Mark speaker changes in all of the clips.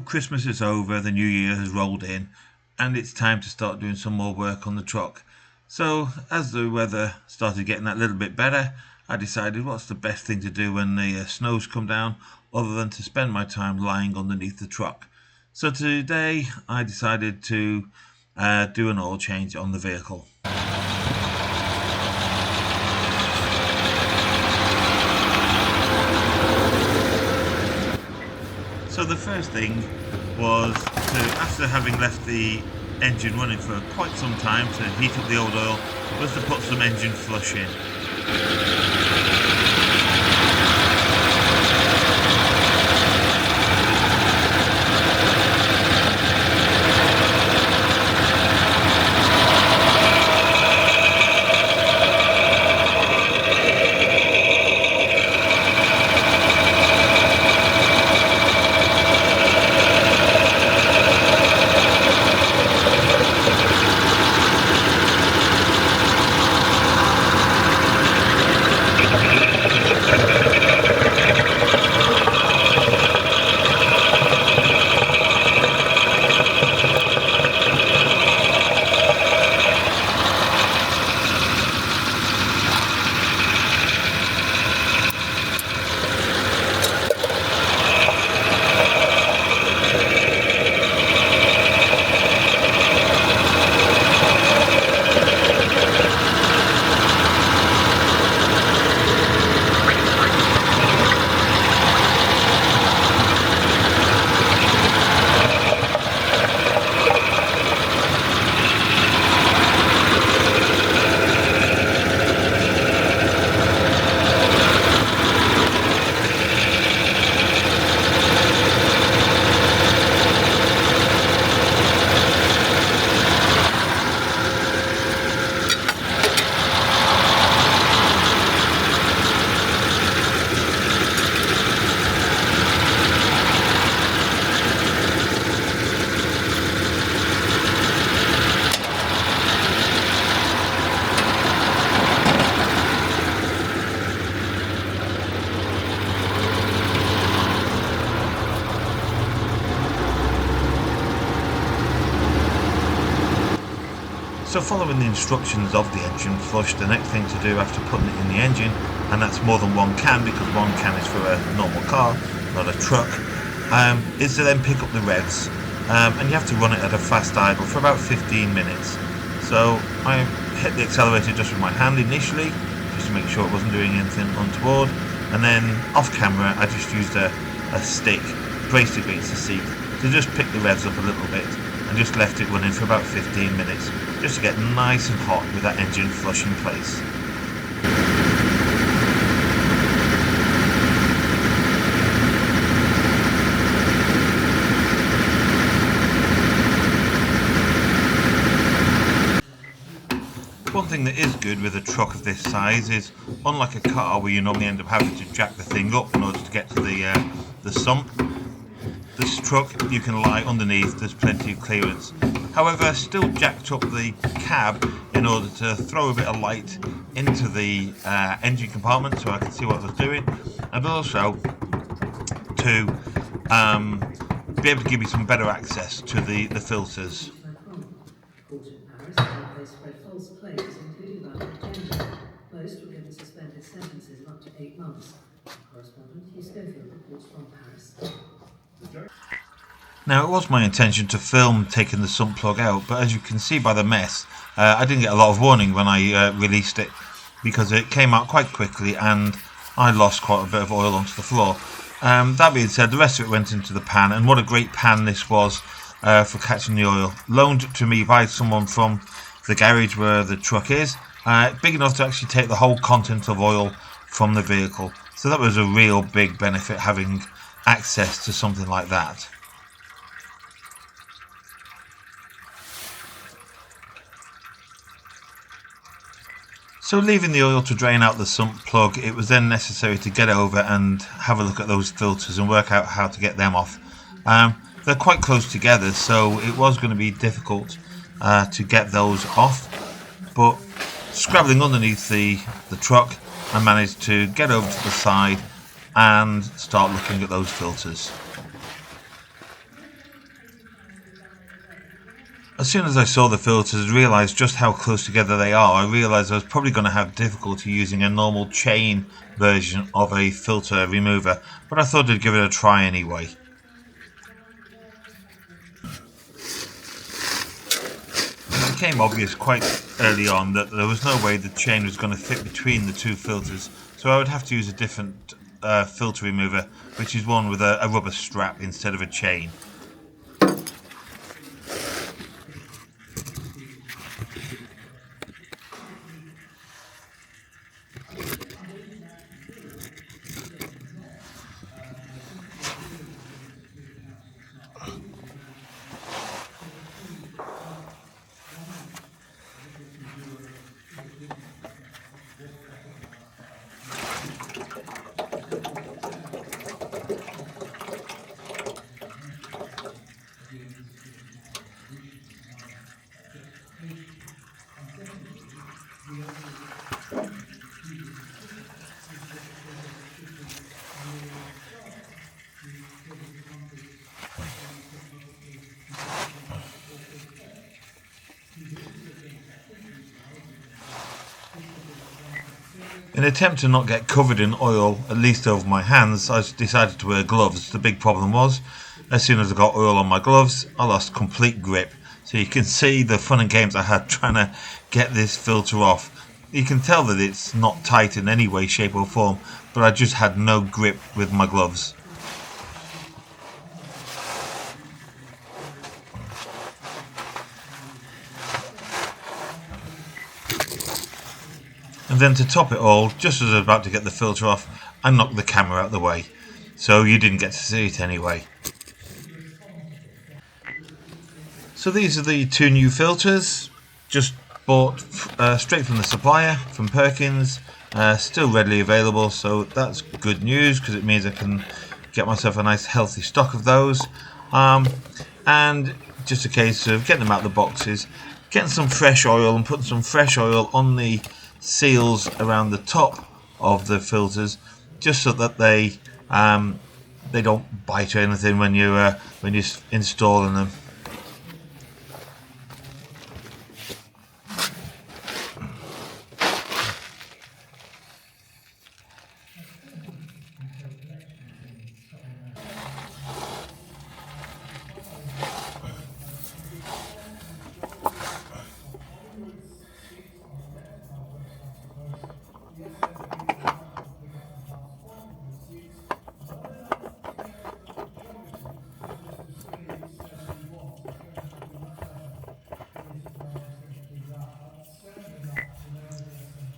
Speaker 1: Christmas is over, the new year has rolled in, and it's time to start doing some more work on the truck. So as the weather started getting that little bit better, I decided what's the best thing to do when the snows come down other than to spend my time lying underneath the truck. So today I decided to do an oil change on the vehicle. So the first thing was to, after having left the engine running for quite some time to heat up the old oil, was to put some engine flush in. So following the instructions of the engine flush, the next thing to do after putting it in the engine, and that's more than one can because one can is for a normal car, not a truck, is to then pick up the revs, and you have to run it at a fast idle for about 15 minutes. So I hit the accelerator just with my hand initially, just to make sure it wasn't doing anything untoward, and then off camera I just used a stick braced against the seat to just pick the revs up a little bit, and just left it running for about 15 minutes just to get nice and hot with that engine flush in place. One thing that is good with a truck of this size is, unlike a car where you normally end up having to jack the thing up in order to get to the sump, this truck you can lie underneath, there's plenty of clearance. However, still jacked up the cab in order to throw a bit of light into the engine compartment so I could see what I was doing, and also to be able to give me some better access to the filters.
Speaker 2: Most were given suspended sentences of up to 8 months. Correspondent Hugh Schofield reports from Paris.
Speaker 1: Now, it was my intention to film taking the sump plug out, but as you can see by the mess, I didn't get a lot of warning when I released it, because it came out quite quickly and I lost quite a bit of oil onto the floor. That being said, the rest of it went into the pan, and what a great pan this was for catching the oil. Loaned to me by someone from the garage where the truck is, big enough to actually take the whole content of oil from the vehicle. So that was a real big benefit, having access to something like that. So leaving the oil to drain out the sump plug, it was then necessary to get over and have a look at those filters and work out how to get them off. They're quite close together, so it was going to be difficult to get those off, but scrabbling underneath the truck, I managed to get over to the side and start looking at those filters. As soon as I saw the filters and realised just how close together they are, I realised I was probably going to have difficulty using a normal chain version of a filter remover, but I thought I'd give it a try anyway. It became obvious quite early on that there was no way the chain was going to fit between the two filters, so I would have to use a different filter remover, which is one with a rubber strap instead of a chain. In an attempt to not get covered in oil, at least over my hands, I decided to wear gloves. The big problem was, as soon as I got oil on my gloves, I lost complete grip. So you can see the fun and games I had trying to get this filter off. You can tell that it's not tight in any way, shape or form, but I just had no grip with my gloves. And then to top it all, just as I was about to get the filter off, I knocked the camera out of the way. So you didn't get to see it anyway. So these are the two new filters, just bought straight from the supplier, from Perkins, still readily available, so that's good news because it means I can get myself a nice healthy stock of those. And just a case of getting them out of the boxes, getting some fresh oil and putting some fresh oil on the seals around the top of the filters, just so that they don't bite or anything when you're installing them.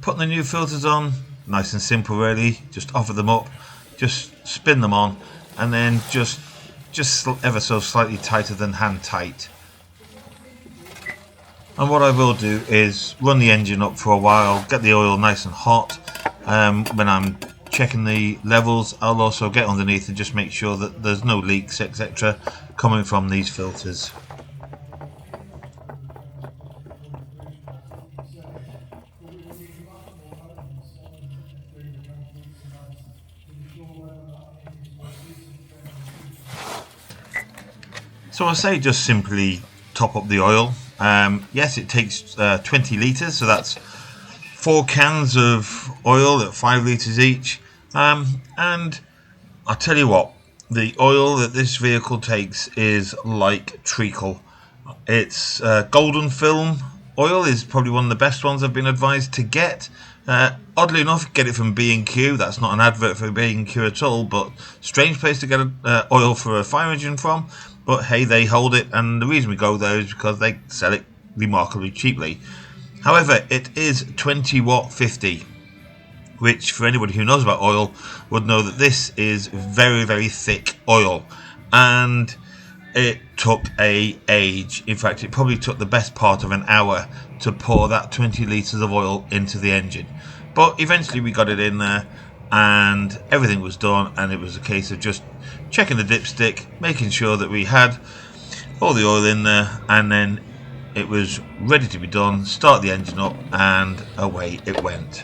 Speaker 1: Putting the new filters on, nice and simple really, just offer them up, just spin them on, and then just ever so slightly tighter than hand tight. And what I will do is run the engine up for a while, get the oil nice and hot. When I'm checking the levels, I'll also get underneath and just make sure that there's no leaks, etc. coming from these filters. So I say just simply top up the oil. Yes, it takes 20 litres, so that's 4 cans of oil at 5 litres each. And I'll tell you what, the oil that this vehicle takes is like treacle. It's golden film oil is probably one of the best ones I've been advised to get. Oddly enough, get it from B&Q. That's not an advert for B&Q at all, but strange place to get oil for a fire engine from. But hey, they hold it, and the reason we go there is because they sell it remarkably cheaply. However, it is 20 watt 50, which for anybody who knows about oil would know that this is very, very thick oil, and it took an age. In fact, it probably took the best part of an hour to pour that 20 litres of oil into the engine. But eventually we got it in there and everything was done, and it was a case of just checking the dipstick, making sure that we had all the oil in there, and then it was ready to be done. Start the engine up and away it went.